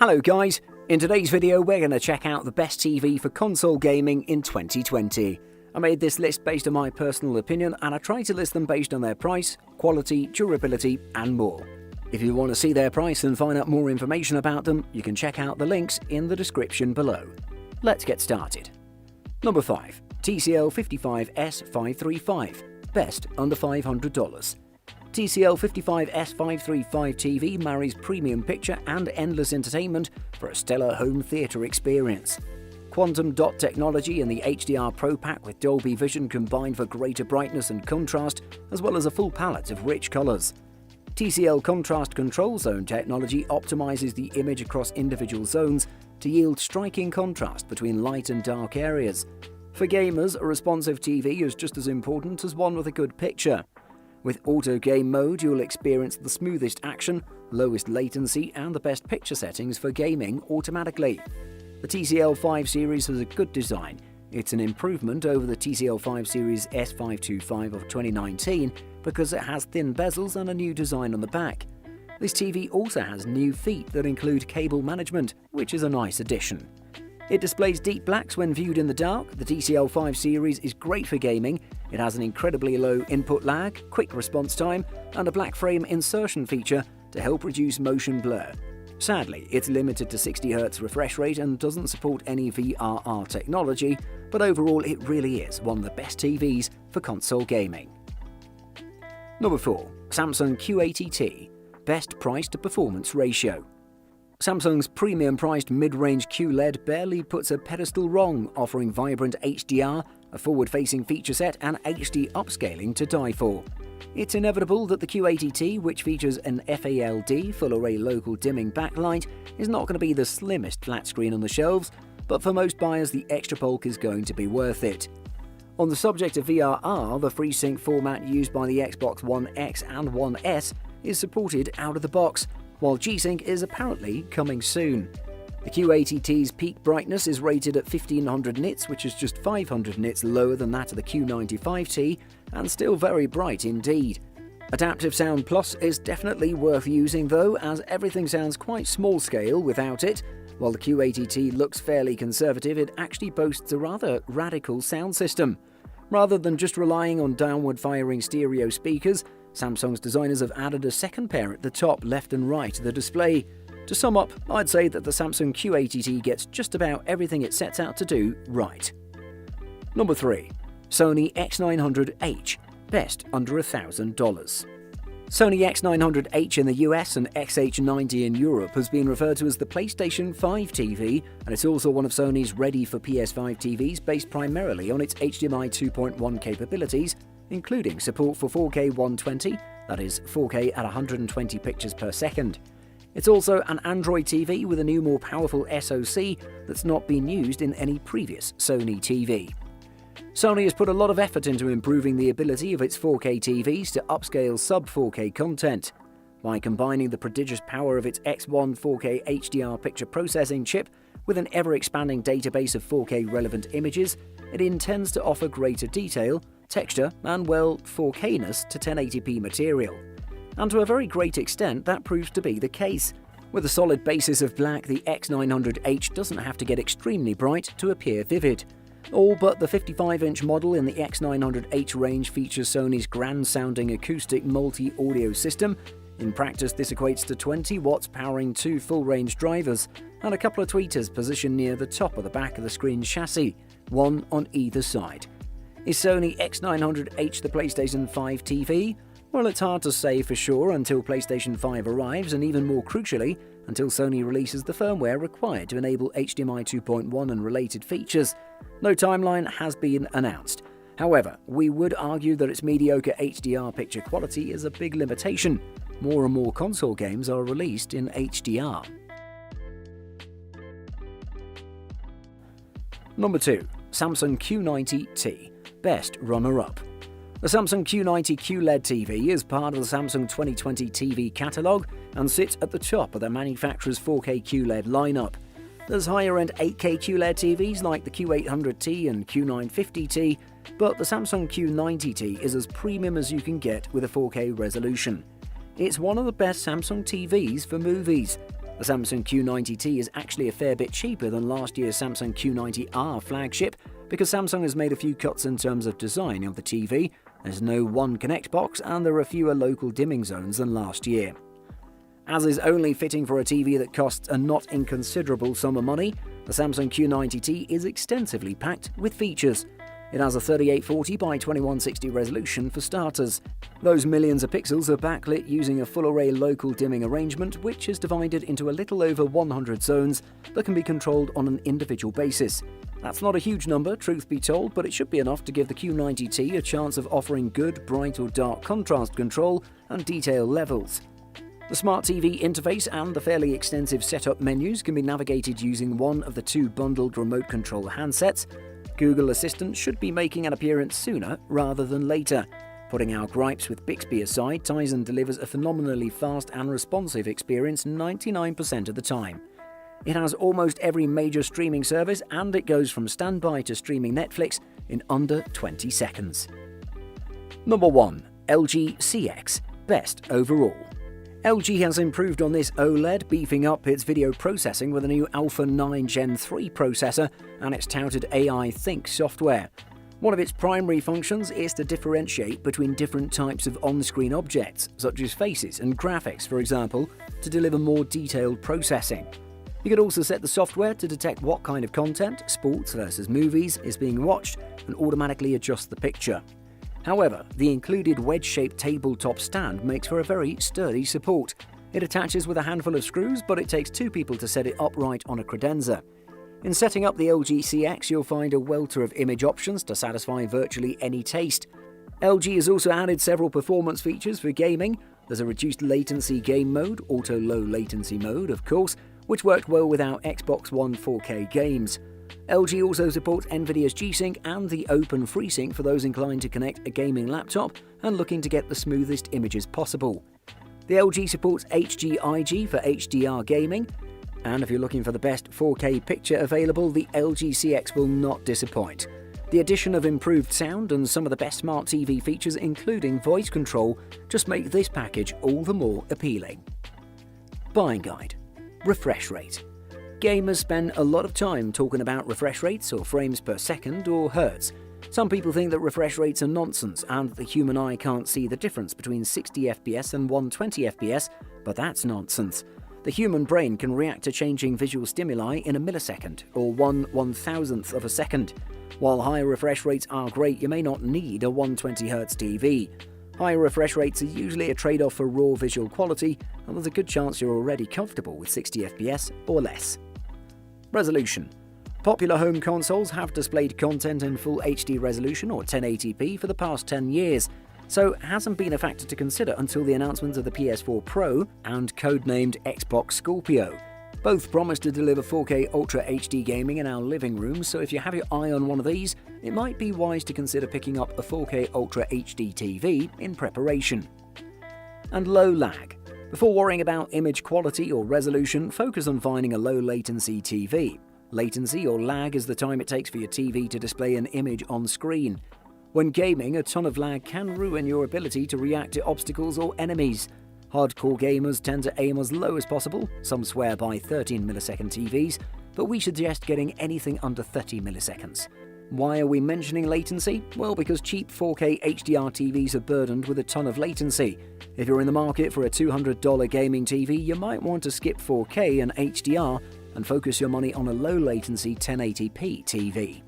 Hello guys, in today's video we're going to check out the best TV for console gaming in 2020. I made this list based on my personal opinion and I tried to list them based on their price, quality, durability and more. If you want to see their price and find out more information about them, you can check out the links in the description below. Let's get started. Number 5. TCL 55S535, best under $500. TCL 55S535 TV marries premium picture and endless entertainment for a stellar home theatre experience. Quantum dot technology and the HDR Pro Pack with Dolby Vision combined for greater brightness and contrast, as well as a full palette of rich colours. TCL Contrast Control Zone technology optimizes the image across individual zones to yield striking contrast between light and dark areas. For gamers, a responsive TV is just as important as one with a good picture. With Auto Game Mode, you'll experience the smoothest action, lowest latency, and the best picture settings for gaming automatically. The TCL 5 Series has a good design. It's an improvement over the TCL 5 Series S525 of 2019 because it has thin bezels and a new design on the back. This TV also has new feet that include cable management, which is a nice addition. It displays deep blacks when viewed in the dark. The TCL 5 Series is great for gaming. It has an incredibly low input lag, quick response time, and a black frame insertion feature to help reduce motion blur. Sadly, it's limited to 60Hz refresh rate and doesn't support any VRR technology, but overall it really is one of the best TVs for console gaming. Number 4. Samsung Q80T, best price to performance ratio. Samsung's premium-priced mid-range QLED barely puts a pedestal wrong, offering vibrant HDR, a forward-facing feature set, and HD upscaling to die for. It's inevitable that the Q80T, which features an FALD full-array local dimming backlight, is not going to be the slimmest flat screen on the shelves, but for most buyers the extra bulk is going to be worth it. On the subject of VRR, the FreeSync format used by the Xbox One X and One S is supported out of the box, while G-Sync is apparently coming soon. The Q80T's peak brightness is rated at 1500 nits, which is just 500 nits lower than that of the Q95T, and still very bright indeed. Adaptive Sound Plus is definitely worth using though, as everything sounds quite small scale without it. While the Q80T looks fairly conservative, it actually boasts a rather radical sound system. Rather than just relying on downward-firing stereo speakers, Samsung's designers have added a second pair at the top, left and right of the display. To sum up, I'd say that the Samsung Q80T gets just about everything it sets out to do right. Number 3. Sony X900H, best under $1,000. Sony X900H in the US and XH90 in Europe has been referred to as the PlayStation 5 TV, and it's also one of Sony's ready for PS5 TVs based primarily on its HDMI 2.1 capabilities, including support for 4K 120, that is 4K at 120 pictures per second. It's also an Android TV with a new more powerful SoC that's not been used in any previous Sony TV. Sony has put a lot of effort into improving the ability of its 4K TVs to upscale sub-4K content. By combining the prodigious power of its X1 4K HDR picture processing chip with an ever-expanding database of 4K relevant images, it intends to offer greater detail, texture, and, well, 4K-ness to 1080p material. And to a very great extent, that proves to be the case. With a solid basis of black, the X900H doesn't have to get extremely bright to appear vivid. All but the 55-inch model in the X900H range features Sony's grand-sounding acoustic multi-audio system. In practice, this equates to 20 watts powering 2 full-range drivers and a couple of tweeters positioned near the top of the back of the screen's chassis, one on either side. Is Sony X900H the PlayStation 5 TV? Well, it's hard to say for sure until PlayStation 5 arrives, and even more crucially, until Sony releases the firmware required to enable HDMI 2.1 and related features. No timeline has been announced. However, we would argue that its mediocre HDR picture quality is a big limitation. More and more console games are released in HDR. Number 2. Samsung Q90T, best runner-up. The Samsung Q90 QLED TV is part of the Samsung 2020 TV catalogue and sits at the top of the manufacturer's 4K QLED lineup. There's higher-end 8K QLED TVs like the Q800T and Q950T, but the Samsung Q90T is as premium as you can get with a 4K resolution. It's one of the best Samsung TVs for movies. The Samsung Q90T is actually a fair bit cheaper than last year's Samsung Q90R flagship because Samsung has made a few cuts in terms of design of the TV. There's no One Connect box and there are fewer local dimming zones than last year. As is only fitting for a TV that costs a not inconsiderable sum of money, the Samsung Q90T is extensively packed with features. It has a 3840 by 2160 resolution for starters. Those millions of pixels are backlit using a full-array local dimming arrangement which is divided into a little over 100 zones that can be controlled on an individual basis. That's not a huge number, truth be told, but it should be enough to give the Q90T a chance of offering good bright or dark contrast control and detail levels. The Smart TV interface and the fairly extensive setup menus can be navigated using one of the two bundled remote control handsets. Google Assistant should be making an appearance sooner rather than later. Putting our gripes with Bixby aside, Tizen delivers a phenomenally fast and responsive experience 99% of the time. It has almost every major streaming service and it goes from standby to streaming Netflix in under 20 seconds. Number 1. LG CX. Best overall. LG has improved on this OLED, beefing up its video processing with a new Alpha 9 Gen 3 processor and its touted AI Think software. One of its primary functions is to differentiate between different types of on-screen objects, such as faces and graphics, for example, to deliver more detailed processing. You can also set the software to detect what kind of content, sports versus movies, is being watched and automatically adjust the picture. However, the included wedge-shaped tabletop stand makes for a very sturdy support. It attaches with a handful of screws, but it takes two people to set it upright on a credenza. In setting up the LG CX, you'll find a welter of image options to satisfy virtually any taste. LG has also added several performance features for gaming. There's a reduced latency game mode, auto low latency mode, of course, which worked well with our Xbox One 4K games. LG also supports Nvidia's G-Sync and the Open FreeSync for those inclined to connect a gaming laptop and looking to get the smoothest images possible. The LG supports HGIG for HDR gaming, and if you're looking for the best 4K picture available, the LG CX will not disappoint. The addition of improved sound and some of the best smart TV features, including voice control, just make this package all the more appealing. Buying guide. Refresh rate. Gamers spend a lot of time talking about refresh rates or frames per second or hertz. Some people think that refresh rates are nonsense and that the human eye can't see the difference between 60 FPS and 120 FPS, but that's nonsense. The human brain can react to changing visual stimuli in a millisecond or 1/1000th of a second. While higher refresh rates are great, you may not need a 120Hz TV. Higher refresh rates are usually a trade-off for raw visual quality, and there's a good chance you're already comfortable with 60 FPS or less. Resolution. Popular home consoles have displayed content in full HD resolution or 1080p for the past 10 years, so it hasn't been a factor to consider until the announcement of the PS4 Pro and codenamed Xbox Scorpio. Both promise to deliver 4K Ultra HD gaming in our living rooms, so if you have your eye on one of these, it might be wise to consider picking up a 4K Ultra HD TV in preparation. And low lag. Before worrying about image quality or resolution, focus on finding a low latency TV. Latency or lag is the time it takes for your TV to display an image on screen. When gaming, a ton of lag can ruin your ability to react to obstacles or enemies. Hardcore gamers tend to aim as low as possible, some swear by 13 millisecond TVs, but we suggest getting anything under 30 milliseconds. Why are we mentioning latency? Well, because cheap 4K HDR TVs are burdened with a ton of latency. If you're in the market for a $200 gaming TV, you might want to skip 4K and HDR and focus your money on a low latency 1080p TV.